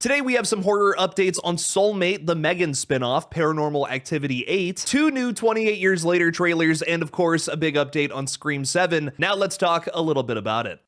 Today we have some horror updates on Soulmate, the Megan spinoff, Paranormal Activity 8, 2 new 28 Years Later trailers, and of course a big update on Scream 7. Now let's talk a little bit about it.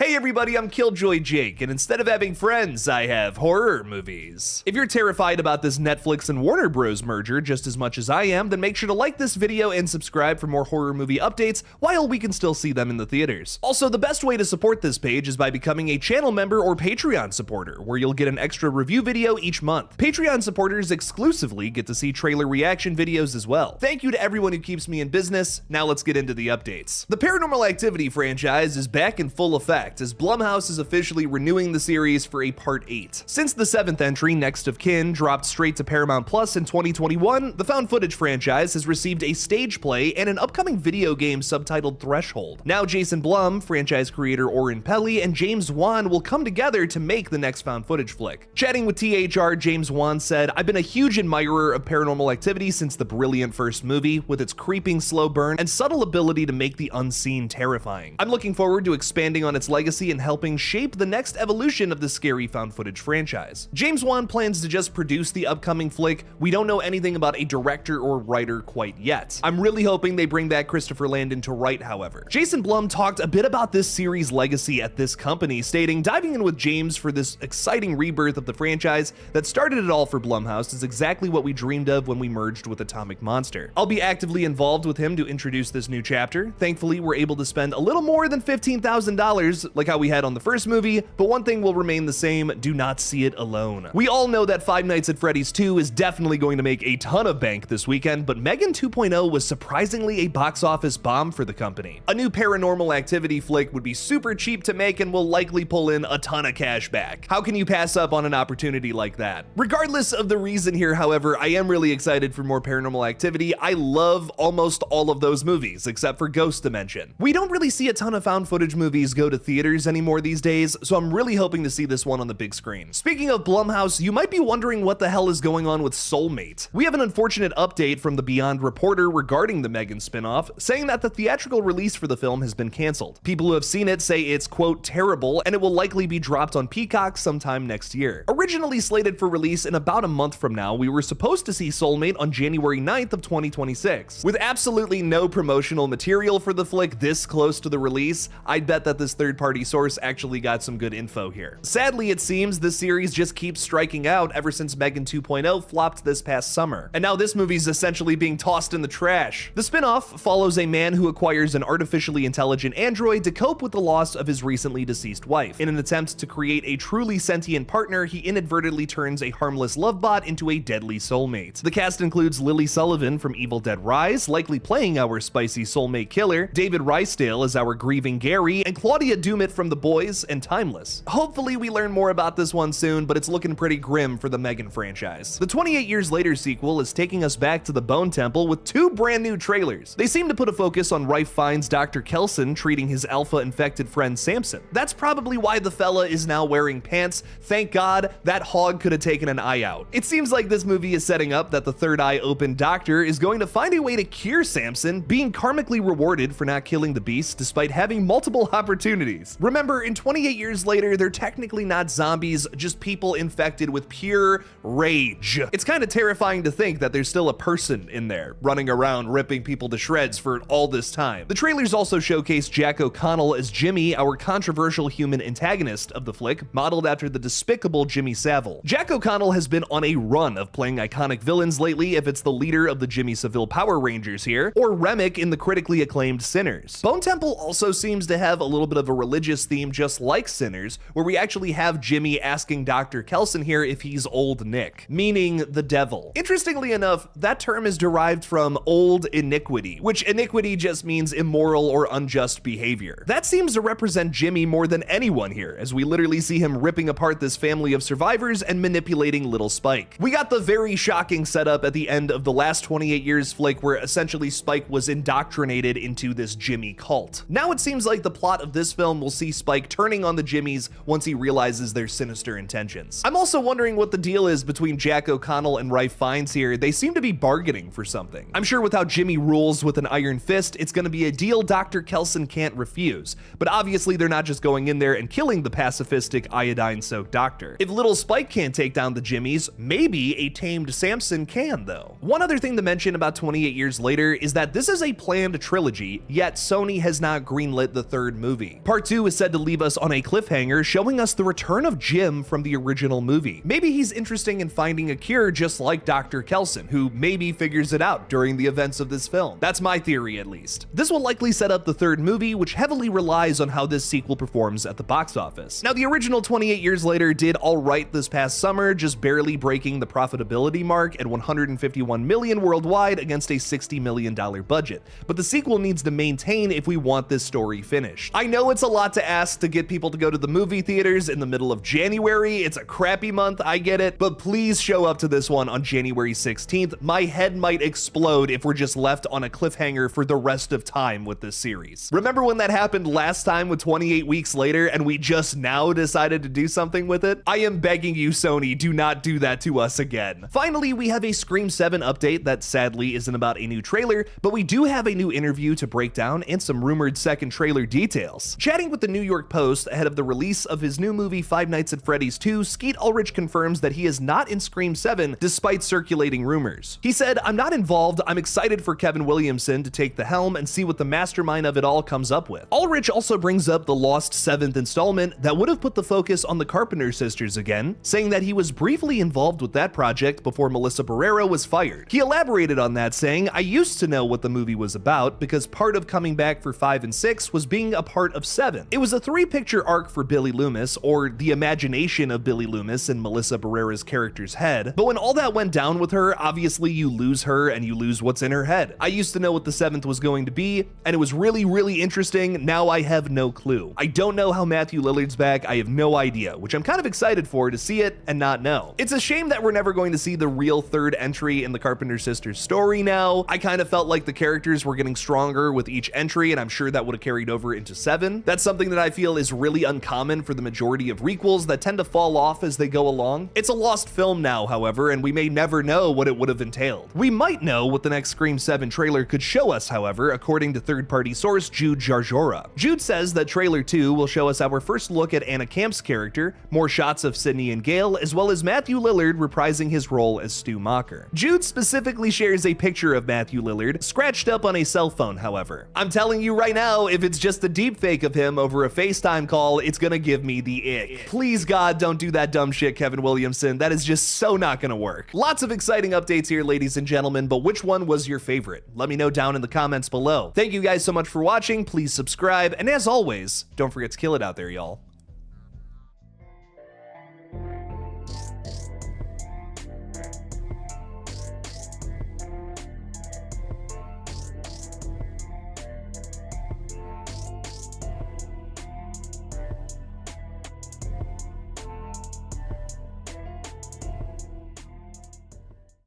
Hey everybody, I'm Killjoy Jake, and instead of having friends, I have horror movies. If you're terrified about this Netflix and Warner Bros. Merger just as much as I am, then make sure to like this video and subscribe for more horror movie updates while we can still see them in the theaters. Also, the best way to support this page is by becoming a channel member or Patreon supporter, where you'll get an extra review video each month. Patreon supporters exclusively get to see trailer reaction videos as well. Thank you to everyone who keeps me in business. Now let's get into the updates. The Paranormal Activity franchise is back in full effect, as Blumhouse is officially renewing the series for a Part 8. Since the 7th entry, Next of Kin, dropped straight to Paramount Plus in 2021, the found footage franchise has received a stage play and an upcoming video game subtitled Threshold. Now Jason Blum, franchise creator Oren Peli, and James Wan will come together to make the next found footage flick. Chatting with THR, James Wan said, "I've been a huge admirer of Paranormal Activity since the brilliant first movie, with its creeping slow burn and subtle ability to make the unseen terrifying. I'm looking forward to expanding on its legacy and helping shape the next evolution of the scary found footage franchise." James Wan plans to just produce the upcoming flick. We don't know anything about a director or writer quite yet. I'm really hoping they bring back Christopher Landon to write, however. Jason Blum talked a bit about this series' legacy at this company, stating, "Diving in with James for this exciting rebirth of the franchise that started it all for Blumhouse is exactly what we dreamed of when we merged with Atomic Monster. I'll be actively involved with him to introduce this new chapter. Thankfully, we're able to spend a little more than $15,000, like how we had on the first movie, but one thing will remain the same: do not see it alone." We all know that Five Nights at Freddy's 2 is definitely going to make a ton of bank this weekend, but Megan 2.0 was surprisingly a box office bomb for the company. A new Paranormal Activity flick would be super cheap to make and will likely pull in a ton of cash back. How can you pass up on an opportunity like that? Regardless of the reason here, however, I am really excited for more Paranormal Activity. I love almost all of those movies, except for Ghost Dimension. We don't really see a ton of found footage movies go to theaters anymore these days, so I'm really hoping to see this one on the big screen. Speaking of Blumhouse, you might be wondering what the hell is going on with Soulmate. We have an unfortunate update from the Beyond reporter regarding the Megan spinoff, saying that the theatrical release for the film has been canceled. People who have seen it say it's, quote, terrible, and it will likely be dropped on Peacock sometime next year. Originally slated for release in about a month from now, we were supposed to see Soulmate on January 9th of 2026. With absolutely no promotional material for the flick this close to the release, I'd bet that this third-party source actually got some good info here. Sadly, it seems this series just keeps striking out ever since Megan 2.0 flopped this past summer, and now this movie's essentially being tossed in the trash. The spin-off follows a man who acquires an artificially intelligent android to cope with the loss of his recently deceased wife. In an attempt to create a truly sentient partner, he inadvertently turns a harmless love bot into a deadly soulmate. The cast includes Lily Sullivan from Evil Dead Rise, likely playing our spicy soulmate killer, David Rysdale as our grieving Gary, and Claudia Dumit from The Boys and Timeless. Hopefully we learn more about this one soon, but it's looking pretty grim for the Megan franchise. The 28 Years Later sequel is taking us back to the Bone Temple with 2 brand new trailers. They seem to put a focus on Rife Fiennes' Dr. Kelson treating his alpha-infected friend Samson. That's probably why the fella is now wearing pants. Thank God, that hog could have taken an eye out. It seems like this movie is setting up that the third eye open doctor is going to find a way to cure Samson, being karmically rewarded for not killing the beast despite having multiple opportunities. Remember, in 28 Years Later, they're technically not zombies, just people infected with pure rage. It's kind of terrifying to think that there's still a person in there, running around ripping people to shreds for all this time. The trailers also showcase Jack O'Connell as Jimmy, our controversial human antagonist of the flick, modeled after the despicable Jimmy Savile. Jack O'Connell has been on a run of playing iconic villains lately, if it's the leader of the Jimmy Savile Power Rangers here, or Remick in the critically acclaimed Sinners. Bone Temple also seems to have a little bit of a religious theme, just like Sinners, where we actually have Jimmy asking Dr. Kelson here if he's Old Nick, meaning the devil. Interestingly enough, that term is derived from Old Iniquity, which iniquity just means immoral or unjust behavior. That seems to represent Jimmy more than anyone here, as we literally see him ripping apart this family of survivors and manipulating little Spike. We got the very shocking setup at the end of the last 28 Years flick, where essentially Spike was indoctrinated into this Jimmy cult. Now it seems like the plot of this film film will see Spike turning on the Jimmies once he realizes their sinister intentions. I'm also wondering what the deal is between Jack O'Connell and Ralph Fiennes here. They seem to be bargaining for something. I'm sure with how Jimmy rules with an iron fist, it's gonna be a deal Dr. Kelson can't refuse. But obviously they're not just going in there and killing the pacifistic iodine-soaked doctor. If little Spike can't take down the Jimmies, maybe a tamed Samson can though. One other thing to mention about 28 years later is that this is a planned trilogy, yet Sony has not greenlit the third movie. Part 2 is said to leave us on a cliffhanger, showing us the return of Jim from the original movie. Maybe he's interested in finding a cure just like Dr. Kelson, who maybe figures it out during the events of this film. That's my theory at least. This will likely set up the third movie, which heavily relies on how this sequel performs at the box office. Now, the original 28 years later did alright this past summer, just barely breaking the profitability mark at $151 million worldwide against a $60 million budget. But the sequel needs to maintain if we want this story finished. I know it's a lot to ask to get people to go to the movie theaters in the middle of January. It's a crappy month, I get it, but please show up to this one on January 16th. My head might explode if we're just left on a cliffhanger for the rest of time with this series. Remember when that happened last time with 28 weeks later and we just now decided to do something with it? I am begging you, Sony, do not do that to us again. Finally, we have a Scream 7 update that sadly isn't about a new trailer, but we do have a new interview to break down and some rumored second trailer details. Chatting with the New York Post ahead of the release of his new movie Five Nights at Freddy's 2, Skeet Ulrich confirms that he is not in Scream 7 despite circulating rumors. He said, "I'm not involved. I'm excited for Kevin Williamson to take the helm and see what the mastermind of it all comes up with." Ulrich also brings up the lost 7th installment that would have put the focus on the Carpenter sisters again, saying that he was briefly involved with that project before Melissa Barrera was fired. He elaborated on that, saying, "I used to know what the movie was about because part of coming back for 5 and 6 was being a part of 7. It was a 3-picture arc for Billy Loomis, or the imagination of Billy Loomis in Melissa Barrera's character's head, but when all that went down with her, obviously you lose her and you lose what's in her head. I used to know what the 7th was going to be, and it was really, really interesting. Now I have no clue. I don't know how Matthew Lillard's back. I have no idea, which I'm kind of excited for to see it and not know. It's a shame that we're never going to see the real third entry in the Carpenter sisters story now. I kind of felt like the characters were getting stronger with each entry, and I'm sure that would have carried over into 7. That's something that I feel is really uncommon for the majority of requels that tend to fall off as they go along. It's a lost film now, however, and we may never know what it would have entailed. We might know what the next Scream 7 trailer could show us, however, according to third-party source Jude Jarjora. Jude says that trailer 2 will show us our first look at Anna Camp's character, more shots of Sydney and Gale, as well as Matthew Lillard reprising his role as Stu Macher. Jude specifically shares a picture of Matthew Lillard, scratched up on a cell phone, however. I'm telling you right now, if it's just a deepfake of him over a FaceTime call, it's gonna give me the ick. Please God, don't do that dumb shit, Kevin Williamson. That is just so not gonna work. Lots of exciting updates here, ladies and gentlemen, but which one was your favorite? Let me know down in the comments below. Thank you guys so much for watching. Please subscribe, and as always, don't forget to kill it out there, y'all.